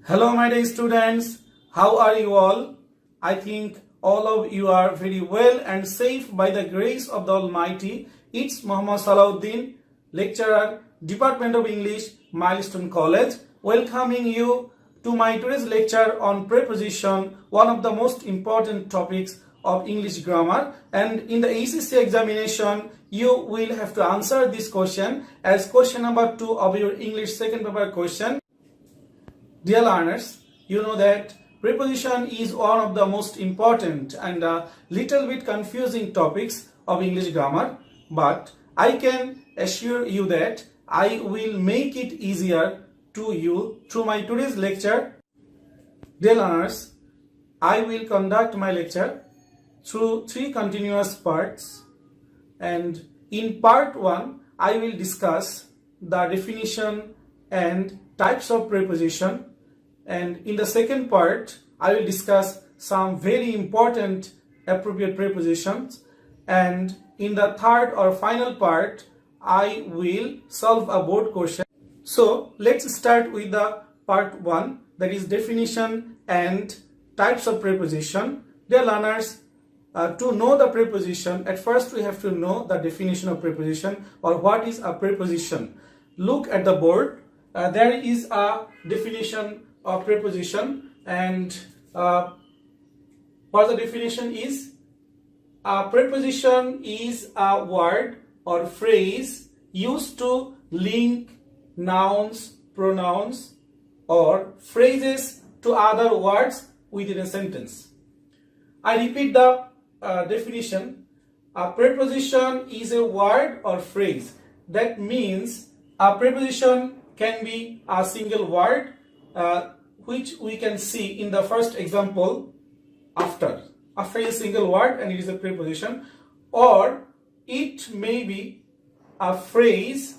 Hello my dear students, how are you all? I think all of you are very well and safe by the grace of the Almighty. It's Muhammad Salauddin, lecturer, Department of English, Milestone College, welcoming you to my today's lecture on preposition, one of the most important topics of English grammar. And in the ACC examination, you will have to answer this question as question number 2 of your English second paper question. Dear learners, you know that preposition is one of the most important and a little bit confusing topics of English grammar, but I can assure you that I will make it easier to you through my today's lecture. Dear learners, I will conduct my lecture through 3 continuous parts, and in part 1 I will discuss the definition and types of preposition. And in the second part, I will discuss some very important appropriate prepositions. And in the third or final part, I will solve a board question. So let's start with the part 1, that is definition and types of preposition. Dear learners, to know the preposition, at first we have to know the definition of preposition, or what is a preposition. Look at the board. There is a definition of preposition, and what the definition is: a preposition is a word or phrase used to link nouns, pronouns, or phrases to other words within a sentence. I repeat the definition. A preposition is a word or phrase. That means a preposition can be a single word, which we can see in the first example after a single word, and it is a preposition, or it may be a phrase,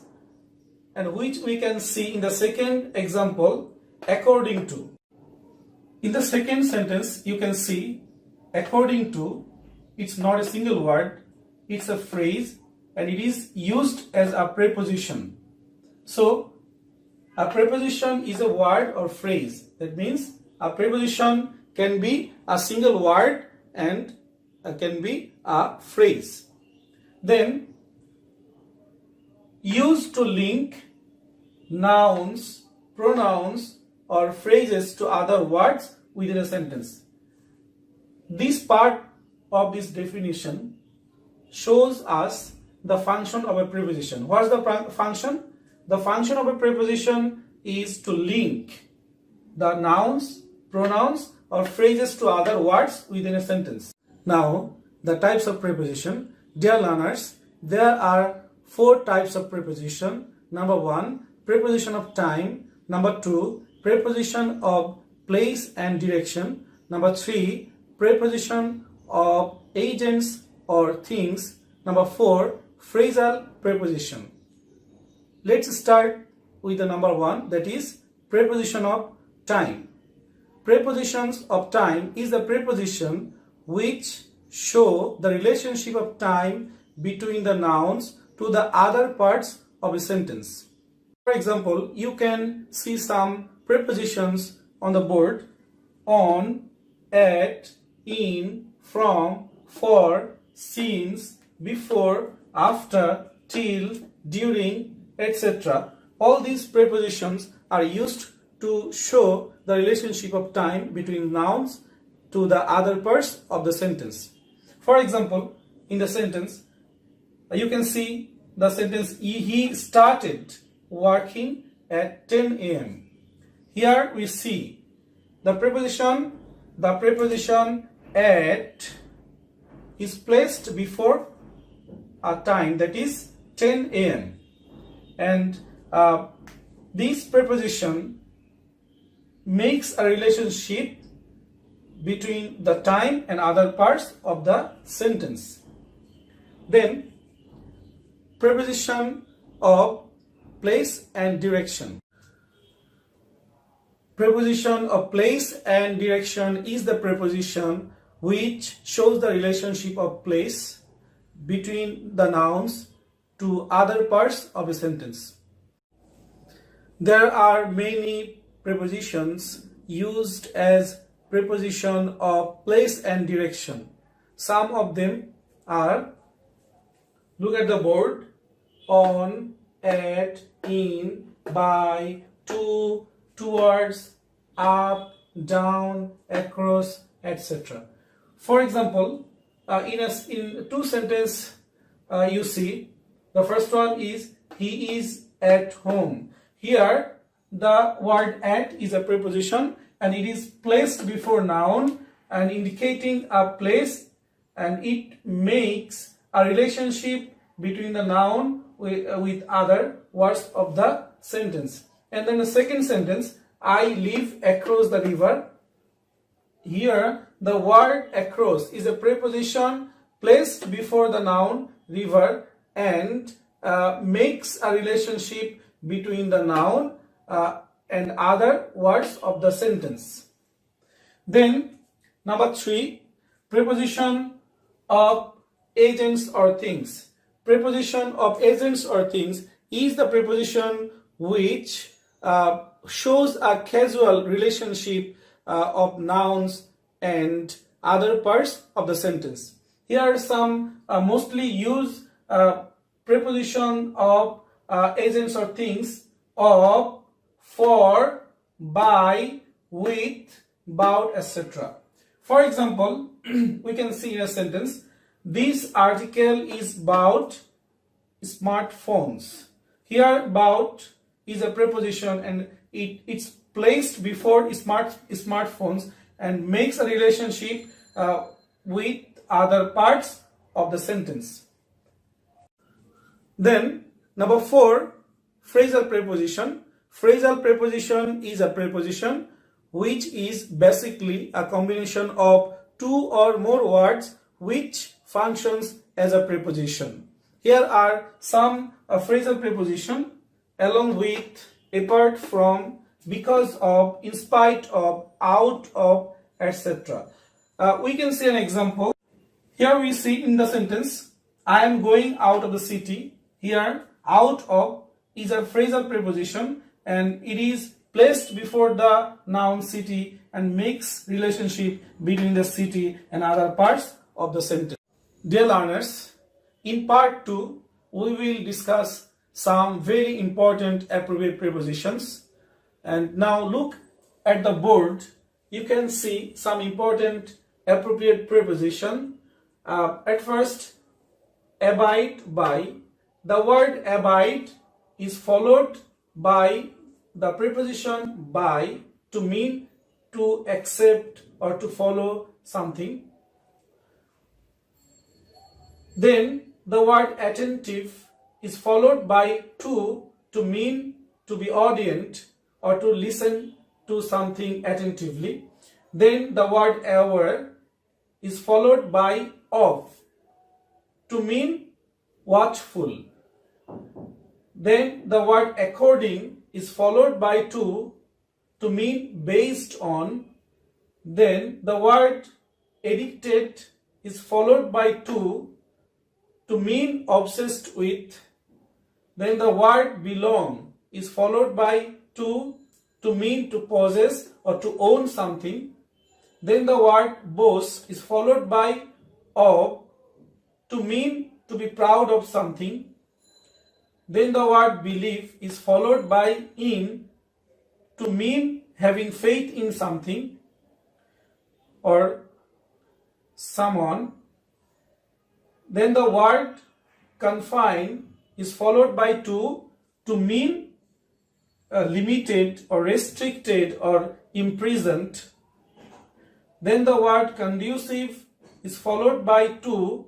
and which we can see in the second example according to. In the second sentence you can see according to. It's not a single word, it's a phrase, and it is used as a preposition. So a preposition is a word or phrase. That means a preposition can be a single word and can be a phrase. Then, used to link nouns, pronouns, or phrases to other words within a sentence. This part of this definition shows us the function of a preposition. What is the function? The function of a preposition is to link the nouns, pronouns, or phrases to other words within a sentence. Now, the types of preposition. Dear learners, there are 4 types of preposition. Number 1, preposition of time. Number 2, preposition of place and direction. Number 3, preposition of agents or things. Number 4, phrasal preposition. Let's start with the number 1, that is preposition of time. Prepositions of time is the preposition which show the relationship of time between the nouns to the other parts of a sentence. For example, you can see some prepositions on the board: on, at, in, from, for, since, before, after, till, during, etc. All these prepositions are used to show the relationship of time between nouns to the other parts of the sentence. For example, in the sentence, you can see the sentence, he started working at 10 a.m. Here we see the preposition at is placed before a time, that is 10 a.m. And this preposition makes a relationship between the time and other parts of the sentence. Then, preposition of place and direction. Preposition of place and direction is the preposition which shows the relationship of place between the nouns to other parts of a sentence. There are many prepositions used as preposition of place and direction. Some of them are, look at the board, on, at, in, by, to, towards, up, down, across, etc. For example, in two sentences you see, the first one is he is at home. Here the word at is a preposition and it is placed before noun and indicating a place, and it makes a relationship between the noun with other words of the sentence. And then the second sentence, I live across the river. Here the word across is a preposition placed before the noun river and makes a relationship between the noun and other words of the sentence. Then number 3, preposition of agents or things. Preposition of agents or things is the preposition which shows a casual relationship of nouns and other parts of the sentence. Here are some mostly used preposition of agents or things: of, for, by, with, about, etc. For example, we can see in a sentence, this article is about smartphones. Here about is a preposition and it's placed before smartphones and makes a relationship with other parts of the sentence. Then number 4, phrasal preposition. Phrasal preposition is a preposition which is basically a combination of two or more words which functions as a preposition. Here are some phrasal preposition along with, apart from, because of, in spite of, out of, etc. We can see an example. Here we see in the sentence, I am going out of the city. Here out of is a phrasal preposition and it is placed before the noun city and makes relationship between the city and other parts of the sentence. Dear learners, in part 2 we will discuss some very important appropriate prepositions. And now look at the board. You can see some important appropriate preposition. At first, abide by. The word abide is followed by the preposition by to mean to accept or to follow something. Then the word attentive is followed by to mean to be obedient or to listen to something attentively. Then the word aware is followed by of to mean watchful. Then the word according is followed by to mean based on. Then the word addicted is followed by to mean obsessed with. Then the word belong is followed by to mean to possess or to own something. Then the word boast is followed by of to mean to be proud of something. Then the word believe is followed by in to mean having faith in something or someone. Then the word confine is followed by to mean limited or restricted or imprisoned. Then the word conducive is followed by to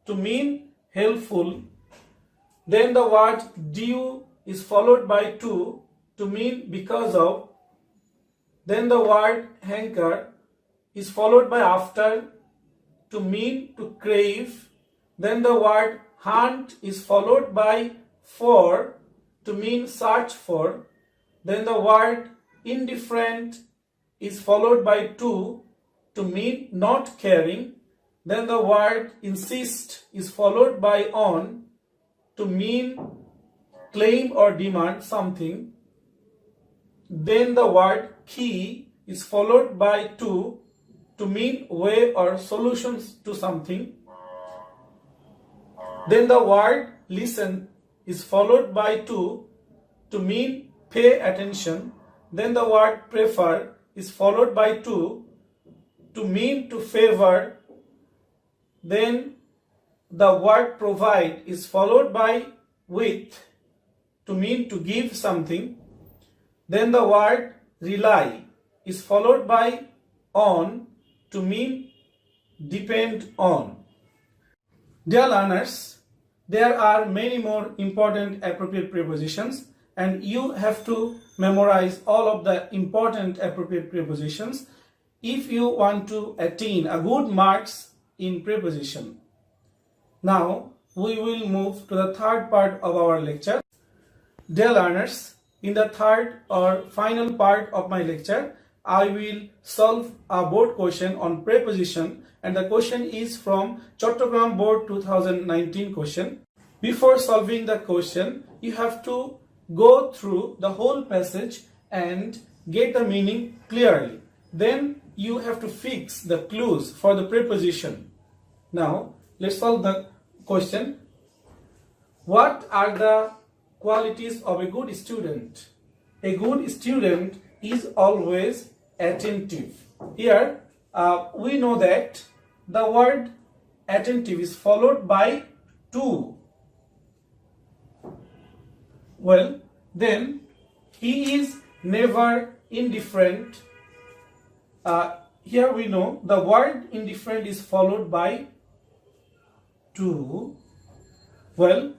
mean helpful. Then the word due is followed by to mean because of. Then the word hanker is followed by after to mean to crave. Then the word hunt is followed by for to mean search for. Then the word indifferent is followed by to mean not caring. Then the word insist is followed by on to mean claim or demand something. Then the word key is followed by to mean way or solutions to something. Then the word listen is followed by to mean pay attention. Then the word prefer is followed by to mean to favor. Then the word provide is followed by with to mean to give something. Then the word rely is followed by on to mean depend on. Dear learners, there are many more important appropriate prepositions, and you have to memorize all of the important appropriate prepositions if you want to attain a good marks in preposition. Now we will move to the third part of our lecture. Dear learners, in the third or final part of my lecture, I will solve a board question on preposition, and the question is from Chattogram Board 2019 question. Before solving the question, you have to go through the whole passage and get the meaning clearly. Then you have to fix the clues for the preposition. Now let's solve the question. What are the qualities of a good student? A good student is always attentive. Here we know that the word attentive is followed by to. Well, then he is never indifferent. Here we know the word indifferent is followed by to. Well,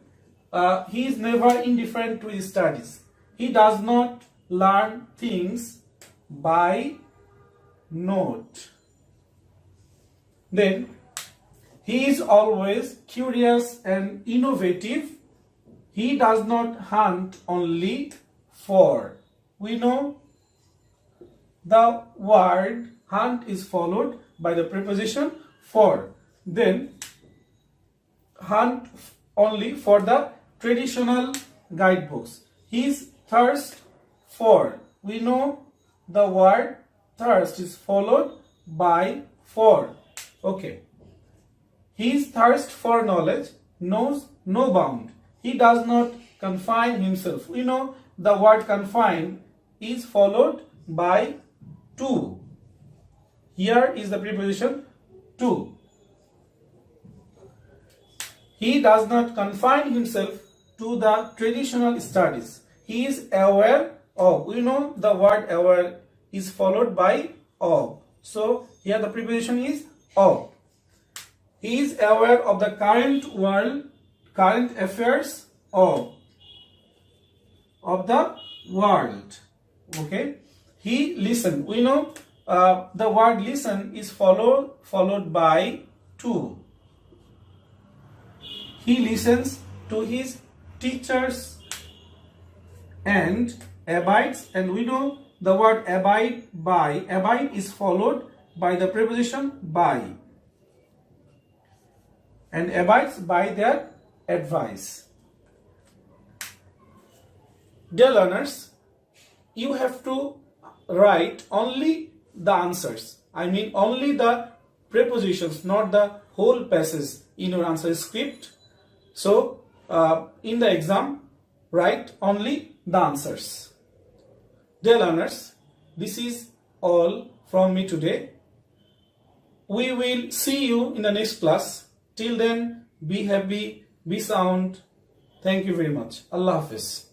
he is never indifferent to his studies. He does not learn things by note. Then he is always curious and innovative. He does not hunt only for. We know the word hunt is followed by the preposition for. Then hunt only for the traditional guidebooks. His thirst for. We know the word thirst is followed by for. Okay. His thirst for knowledge knows no bound. He does not confine himself. We know the word confine is followed by to. Here is the preposition to. He does not confine himself to the traditional studies. He is aware of. We know the word aware is followed by of. So here the preposition is of. He is aware of the current world, current affairs of the world. Okay. He listen. We know the word listen is followed by to. He listens to his teachers and abides, and we know the word abide by. Abide is followed by the preposition by, and abides by their advice. Dear learners, you have to write only the answers. I mean only the prepositions, not the whole passage in your answer script. So in the exam, write only the answers. Dear learners, this is all from me today. We will see you in the next class. Till then, be happy, be sound. Thank you very much. Allah Hafiz.